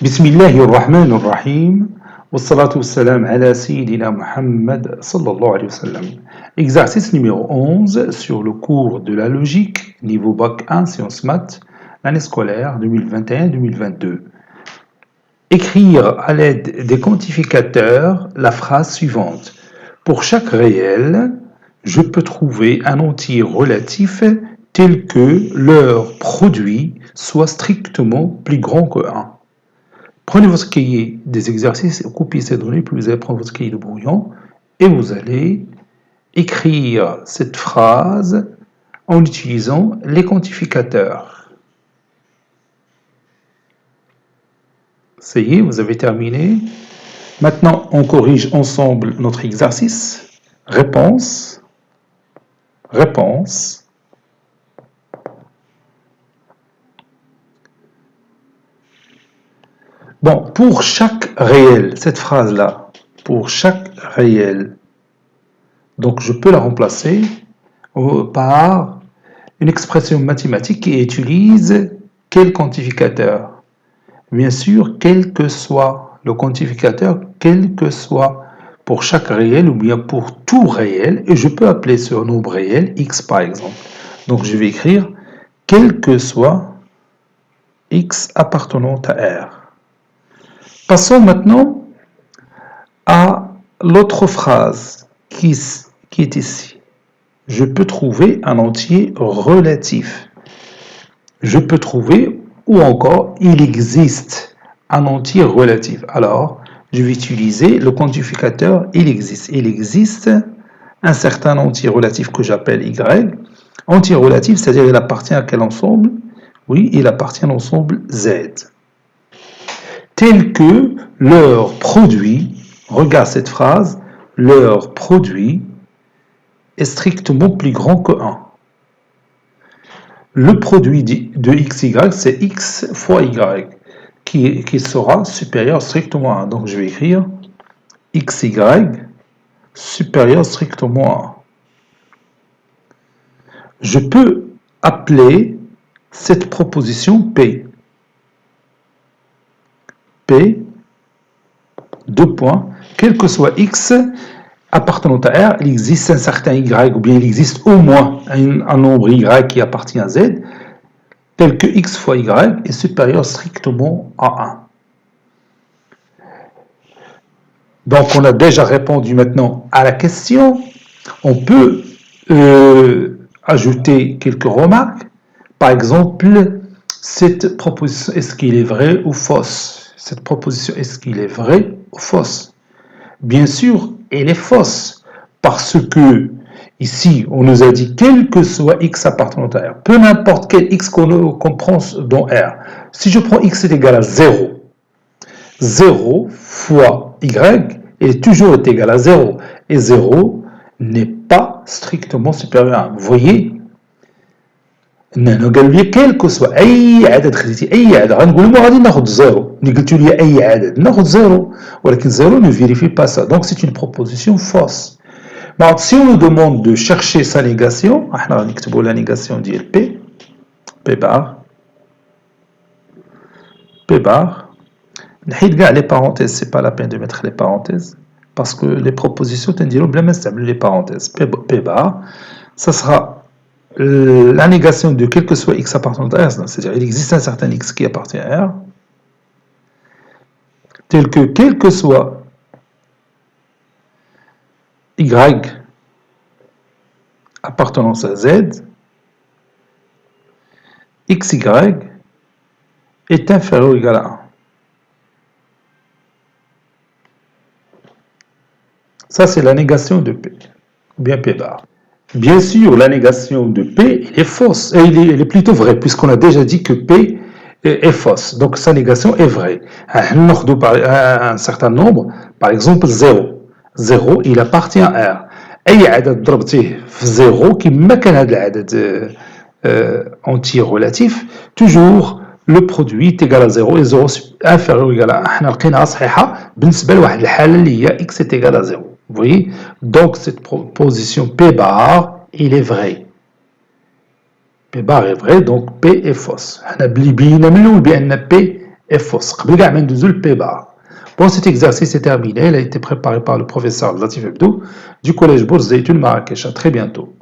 بسم الله الرحمن الرحيم والصلاة والسلام على سيدنا Muhammad sallallahu alayhi wa sallam. Exercice numéro 11 sur le cours de la logique, niveau bac 1 sciences maths, l'année scolaire 2021-2022. Écrire à l'aide des quantificateurs la phrase suivante. Pour chaque réel, je peux trouver un entier relatif tel que leur produit soit strictement plus grand que 1. Prenez votre cahier des exercices, copiez ces données, puis vous allez prendre votre cahier de brouillon et vous allez écrire cette phrase en utilisant les quantificateurs. Ça y est, vous avez terminé. Maintenant, on corrige ensemble notre exercice. Réponse, réponse. Bon, pour chaque réel, cette phrase-là, pour chaque réel, donc je peux la remplacer par une expression mathématique qui utilise quel quantificateur? Bien sûr, quel que soit le quantificateur, quel que soit pour chaque réel ou bien pour tout réel, et je peux appeler ce nombre réel x par exemple. Donc je vais écrire quel que soit x appartenant à R. Passons maintenant à l'autre phrase qui est ici. Je peux trouver un entier relatif. Je peux trouver, ou encore, il existe un entier relatif. Alors, je vais utiliser le quantificateur il existe. Il existe un certain entier relatif que j'appelle y. Entier relatif, c'est-à-dire il appartient à quel ensemble? Oui, il appartient à l'ensemble Z. Tel que leur produit, regarde cette phrase, leur produit est strictement plus grand que 1. Le produit de xy, c'est x fois y, qui sera supérieur strictement à 1. Donc je vais écrire xy supérieur strictement à 1. Je peux appeler cette proposition P. P, deux points, quel que soit x appartenant à R, il existe un certain y, ou bien il existe au moins un nombre y qui appartient à z, tel que x fois y est supérieur strictement à 1. Donc on a déjà répondu maintenant à la question. On peut ajouter quelques remarques. Par exemple, cette proposition, est-ce qu'il est vrai ou fausse? Cette proposition, est-ce qu'il est vrai ou fausse? Bien sûr, elle est fausse, parce que ici, on nous a dit quel que soit x appartenant à R, peu n'importe quel x qu'on prend dans R. Si je prends x est égal à 0, 0 fois y est toujours égal à 0, et 0 n'est pas strictement supérieur à 1. Vous voyez, قال لي quel que soit اي عدد خديتي اي عدد غنقول له غادي ناخذ زيرو ملي قلت لي اي عدد ناخذ زيرو ولكن زيرو ne vérifie pas ça, donc c'est une proposition fausse. Donc si on nous demande de chercher sa négation, احنا غنكتبوا la négation ديال P bar نحيد كاع les parenthèses, c'est pas la peine de mettre les parenthèses parce que les propositions تنديروا بلا ما نستعملوا les parenthèses. P bar ça sera la négation de quel que soit x appartenant à R, c'est-à-dire il existe un certain x qui appartient à R, tel que quel que soit y appartenant à z, xy est inférieur ou égal à 1. Ça, c'est la négation de P, ou bien P bar. Bien sûr, la négation de P elle est fausse, et elle est plutôt vraie, puisqu'on a déjà dit que P est fausse. Donc sa négation est vraie. Un certain nombre, par exemple 0. 0, il appartient à R. أي عدد ضربتيه في 0 كما كان هذا العدد entier relatif, toujours le produit est égal à 0 et 0 inférieur ou égal à 1. احنا لقيناها صحيحة بالنسبة لواحد الحالة اللي هي x est égal à 0. Vous voyez, donc cette proposition P bar, il est vrai. P bar est vrai, donc P est fausse. On a bien P FOS. قبل كاع ما ندوزو للبي بار. Bon, cet exercice est terminé. Il a été préparé par le professeur Latif Hebdou du collège Bourse Zeytoun Marrakech. À très bientôt.